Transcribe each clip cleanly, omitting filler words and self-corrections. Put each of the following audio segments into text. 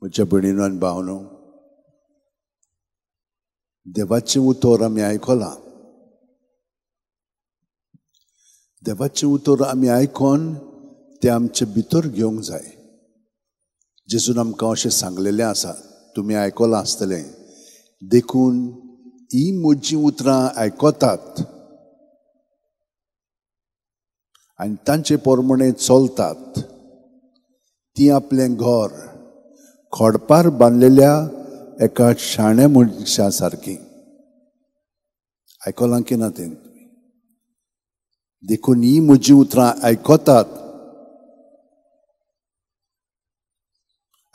म्हज्या भयणीनो आनी भावनो, देवाचें उतर आमी आयकलां. देवाचें उतर आमी आयकोन तें आमचे भितर घेवंक जाय. जेजून आमकां अशें सांगलेलें आसा, तुमी आयकलां आसतलें, देखून ही म्हजीं उतरां आयकतात आनी तांचे पोरमणें चलतात, ती आपलें घर खोडपार बांदलेल्या एका शाण्या मनशा सारकी. आयकलां की ना तें? देखून ही म्हजीं उतरां आयकतात.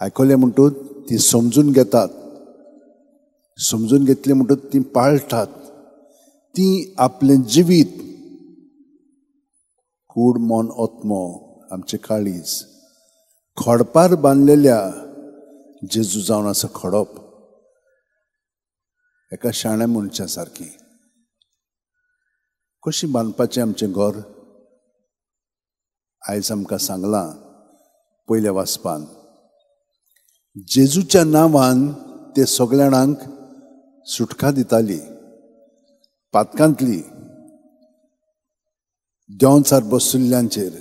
आयकलें म्हणटूच ती समजून घेतात. समजून घेतली म्हणटूच ती पाळटात. ती आपलें जिवीत कूड मन आत्मो आमचे काळीज खोडपार बांदलेल्या जेजू जावन आसा खडप, एका शाण्या मनशा सारकी. कशी बांदपाचें आमचें घर? आयज आमकां सांगलां पयल्या वाचपान. जेजूच्या नांवान ते सगळ्या जाणांक सुटका दिताली, पातकांतली देंवचार बशिल्ल्यांचेर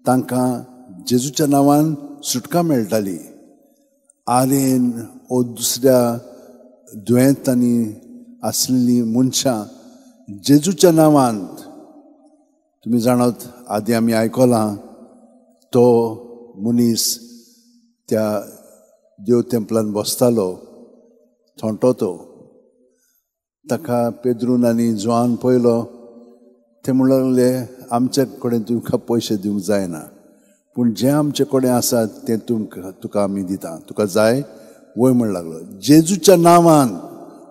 तांकां जेजूच्या नांवान सुटका मेळटाली. आरेन ओ दुसऱ्या दुयेंतांनी आसलेलीं मनशां जेजूच्या नांवान, तुमी जाणात आदी आमी आयकलां, तो मनीस त्या देव तेंपलान बसतालो, थोंटो तो. ताका पेद्रून आनी जोआन पयलो. ते म्हणूंक लागले, आमचे कडेन तुमकां पयशे दिवंक जायना, पूण जें आमचे कडेन आसा तें तुका आमी दिता, तुका जाय वय म्हण लागलो. जेजूच्या नांवान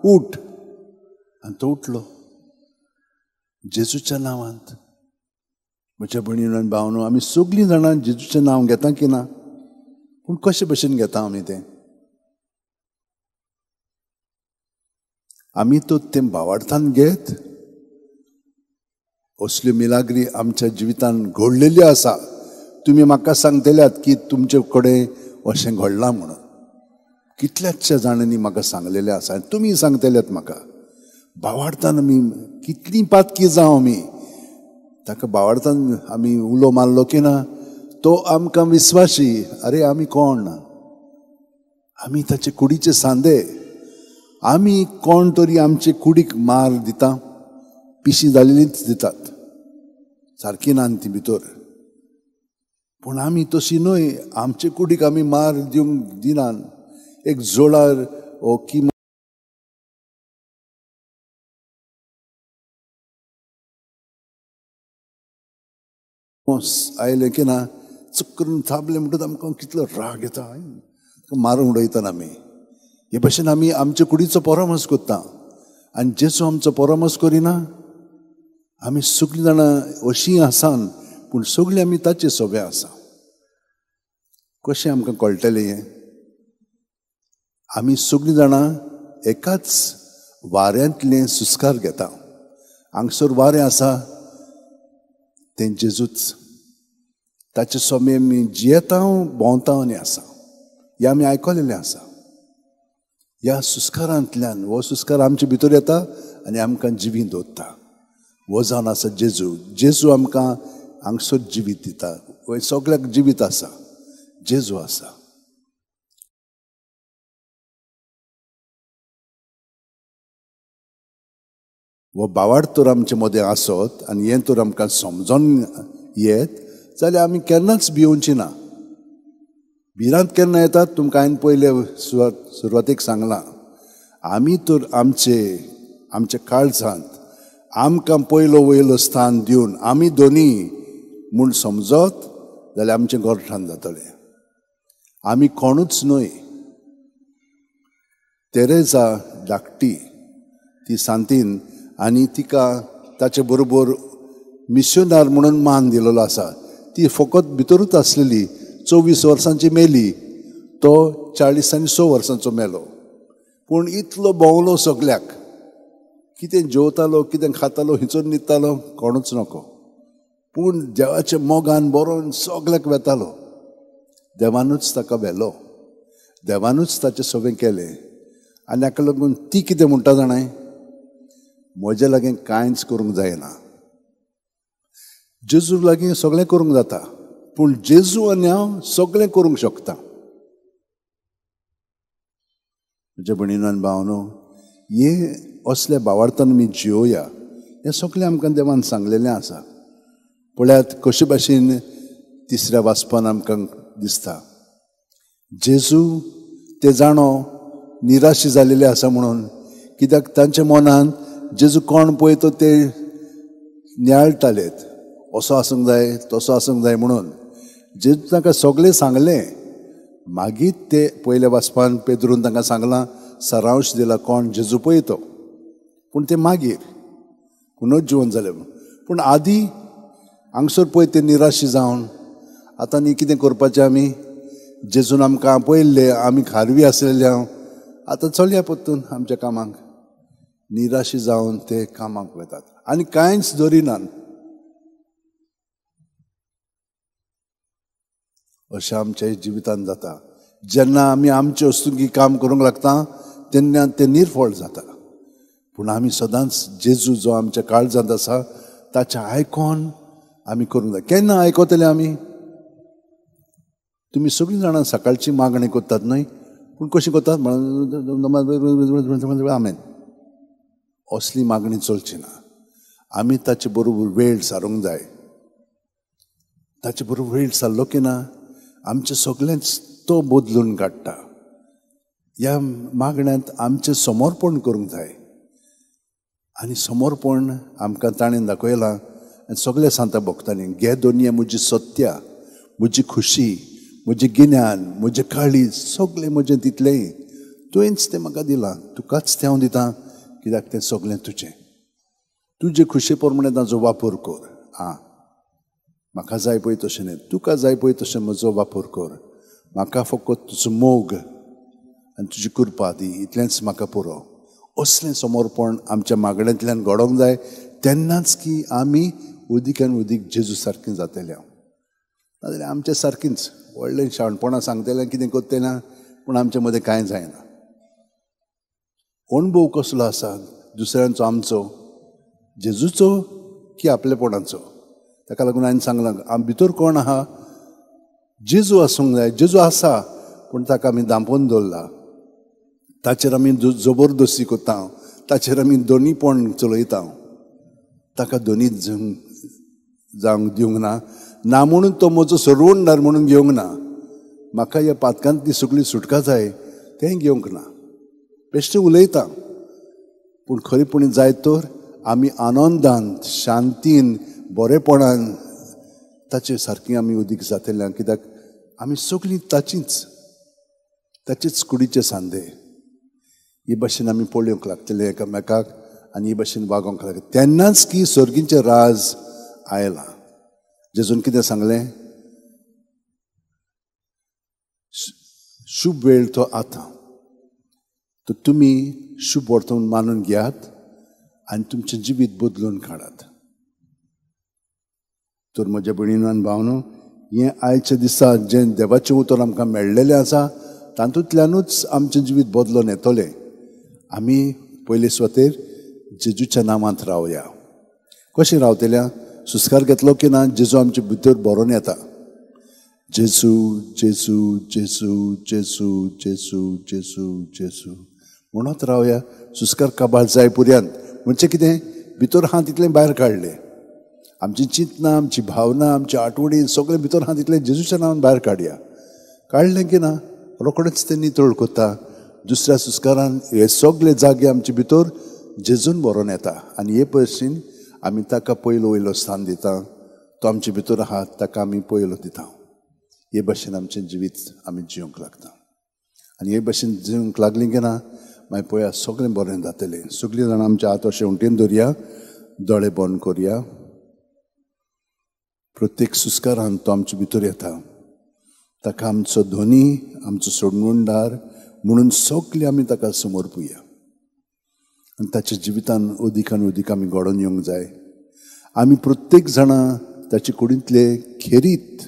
उठ. आनी तो उठलो जेजूच्या नांवान. म्हज्या भयणीनो आनी भावनो, आमी सगळीं जाणां जेजूचें नांव घेता की ना? पूण कशे भशेन घेता आमी तें? आमी तो तें भावार्थान घेत. असल्यो मिलाग्री आमच्या जिवितान घडलेल्यो आसा. तुमी म्हाका सांगतल्यात की तुमचे कडेन अशें घडलां म्हणून. कितल्याशा जाणांनी म्हाका सांगलेलें आसा. तुमी सांगतल्यात म्हाका. भावार्थान आमी कितलीं पातकी जावं आमी, ताका भावार्थान आमी उलो मारलो की ना, तो आमकां विस्वाशी. अरे आमी कोण? आमी ताचे कुडीचे सांदे. आमी कोण तरी आमचे कुडीक मार दिता, पिशी जालेलीच दितात, सारकी ना ती भितर. पूण आमी तशी न्हय. आमचे कुडीक आमी मार दिवंक दिनान. एक जोडार ओ की आयले की ना, चक्करून थापले म्हणटच आमकां कितलो राग येता. मारून उडयतात आमी. हे भशेन आमी आमचे कुडीचो परामर्श करता. आनी जेजू आमचो परामर्श करिना. आमी सगळीं जाणां अशीं आसान, पूण सगळीं आमी ताचे सोबे आसा. कशें आमकां कळटलें हें? आमी सगळीं जाणां एकाच वाऱ्यांतलें सुस्कार घेता. हांगसर वारें आसा तें जेजूच. ताचे सोबे आमी जियेता, भोंवता आनी आसा. हें आमी आयकलेलें आसा. ह्या सुस्कारांतल्यान हो सुस्कार आमचे भितर येता आनी आमकां जिवीत दवरता. हो जावन आसा जेजू. जेजू आमकां हांगसर जिवीत दिता. हो सगळ्याक जिवीत आसा. जेजू आसा. हो भावार्थ तर आमचे मदें आसत आनी हें तर आमकां समजोन येत जाल्यार आमी केन्नाच भिवची ना. भिरांत केन्ना येतात? तुमकां हांवें पयले सुरवातेक सांगलां, आमी तर आमचे काळजांत आमकां पयलो वयलो स्थान दिवन आमी दोनी म्हूण समजत जाल्यार आमचें गोठण जातलें. आमी कोणूच न्हय. तेरेजा धाकटी ती सांतीन आनी तिका ताचे बरोबर मिशनर म्हणून मान दिलेलो आसा. ती फकत भितरूच आसलेली. 24 वर्सांची मेली. तो 46 वर्सांचो मेलो. पूण इतलो भोंवलो सगल्याक. कितें जेवतालो, कितें खातालो, हिचोर न्हिदतालो कोणूच नको. पूण देवाच्या मोगान बरोवन सगल्याक वेतालो. देवानूच ताका व्हेलो. देवानूच ताचें सगळें केलें आनी हाका लागून ती कितें म्हणटा जाणाय, म्हजे लागीं कांयच करूंक जायना. जेजू लागीं सगळें करूंक जाता, पूण जेजू आनी हांव सगळें करूंक शकता. म्हज्या भयणीनो आनी भावांनो, हे असल्या भावार्थान आमी जियोया. हें सगळें आमकां देवान सांगलेलें आसा. पळयात कशे भाशेन तिसऱ्या वाचपान आमकां दिसता, जेजू ते जाणो निराशी जालेले आसा म्हणून, कित्याक तांच्या मनान जेजू कोण पळय तो ते नियाळटालेत, असो आसूंक जाय तसो आसूंक जाय म्हणून. जेजू तांकां सगळें सांगलें. मागीर ते पयल्या वाचपान पेद्रून तांकां सांगलां, सारांश दिला कोण जेजू पळय तो. पूण ते मागीर पुनर्जीवन जालें. पूण आदी हांगसर पळय ते निराशी जावन आतां न्ही कितें करपाचें आमी, जेजून आमकां आपयल्ले, आमी खारवी आसलेले हांव, आतां चलया पत्तून आमच्या कामाक. निराशी जावन ते कामाक वतात आनी कांयच धरिनात. अशें आमच्या जिवितांत जाता. जेन्ना आमी आमचे वस्तुंकी काम करूंक लागता तेन्ना ते निर्फळ जाता. पूण आमी सदांच जेजू जो आमच्या काळजांत आसा ताचें आयकोन आमी करूंक जाय. केन्ना आयकतले आमी? तुमी सगळीं जाणां सकाळची मागणी करतात न्हय, पूण कशी करतात? आमेन. असली मागणी चलची ना. आमी ताचे बरोबर वेळ सारूंक जाय. ताचे बरोबर वेळ सारलो की ना आमचें सगळेंच तो बदलून काडटा. ह्या मागण्यांत आमचें समर्पण करूंक जाय. आनी समर्पण आमकां ताणें दाखयलां. सगळे सांगता भक्तांनी, घे दोनिया म्हजी सत्या, म्हजी खुशी, म्हजें गिन्यान, म्हजें काळीज, सगळें म्हजें तितलें तुवेंच तें म्हाका दिलां. तुकाच तें हांव दितां, कित्याक तें सगळें तुजें. तुजे खुशे प्रमाणे ताचो वापर कर. म्हाका जाय पळय तशें न्ही, तुका जाय पळय तशें म्हजो वापर कर. म्हाका फकत तुजो मोग आनी तुजी कृपा दी, इतलेंच म्हाका पुरो. असलें समर्पण आमच्या मागण्यांतल्यान घडोवंक जाय. तेन्नाच की आमी उदिकान उदीक जेजू सारकीं जातले. नाजाल्यार आमच्या सारकींच व्हडलें शाणपणां सांगतलें, कितें करतलें, पूण आमचे मदें कांय जायना. अणभव कसलो आसा दुसऱ्यांचो, आमचो, जेजूचो की आपलेपणाचो? ताका लागून हांवें सांगलां, भितर कोण आहा? जेजू आसूंक जाय. जेजू आसा, पूण ताका आमी दांपोवन दवरला. ताचेर आमी जबरदस्ती करता, ताचेर आमी दोनीपण चलयता. ताका दोनी जावंक दिवंक ना. ना म्हणून तो म्हजो सर्वंडार म्हणून घेवंक ना. म्हाका ह्या पातकांतली सगळी सुटका जाय तें घेवंक ना. बेश्टें उलयता, पूण खरेपणी जाय तर आमी आनंदांत, शांतीन, बरेपणान ताचे सारकीं आमी उदीक जातलें. कित्याक आमी सगळीं ताचेच कुडीचे सांदे. हे भाशेन आमी पळोवंक लागतले एकामेकाक आनी हे भाशेन वागोवंक लागतले. तेन्नाच की सर्गीचें राज आयलां. जेजून कितें सांगलें? शुभ वेळ तो आतां. तो तुमी शुभ वर्तमान मानून घेयात आनी तुमचें जिवीत बदलून काडात. तर म्हज्या भयणीनो आनी भावनो, हें आयच्या दिसा जें देवाचें उतर आमकां मेळ्ळेलें आसा तातूंतल्यानूच आमचें जिवीत बदलून येतलें. आमी पयले सुवातेर जेजूच्या नांवांत रावया. कशें रावतल्या? सुस्कार घेतलो की ना जेजू आमचे भितर भरोन येता. जेजू जेजू जेजू जेजू जेजू जेजू जेजू म्हणत रावया. सुस्कार काबाळ जाय पर्यंत. म्हणजे कितें? भितर हां तितलें भायर काडलें. आमची चिंतना, आमची भावना, आमची आठवणी सगळें भितर हां तितलें जेजूच्या नांवान भायर काडया. काडलें की ना रोखडेंच तें नितळ करता. दुसऱ्या सुस्कारान हे सगळे जागे आमचे भितर जेजून भरोन येता. आनी हे भशेन आमी ताका पयलो वयलो स्थान दिता. तो आमचे भितर आहा ताका आमी पयलो दिता. हे भशेन आमचें जिवीत आमी जिवंक लागता. आनी हे भशेन जिवंक लागलीं की ना मागीर पळया सगळें बरें जातलें. सगळीं जाणां आमच्या हात अशें उमटेन दवरया, दोळे बंद करया. प्रत्येक सुस्कारान तो आमचे भितर येता. ताका आमचो धोनी, आमचो सोडवणदार म्हणून सगळीं आमी ताका समर्पुया. आनी ताच्या जिवितान अदीकान अदीक आमी घडोवन येवंक जाय. आमी प्रत्येक जाणां ताचे कुडींतले खेरीत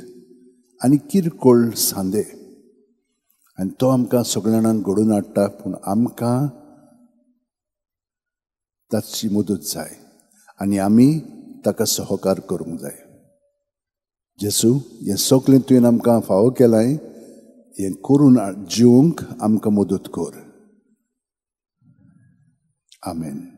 आनी किरकोळ सांदे. आनी तो आमकां सगळ्या जाणांक घडोवन हाडटा, पूण आमकां ताची मदत जाय आनी आमी ताका सहकार करूंक जाय. जेसू, हें सगळें तुवें आमकां फावो केलाय, हें करून जिवंक आमकां मदत कर. आमेन.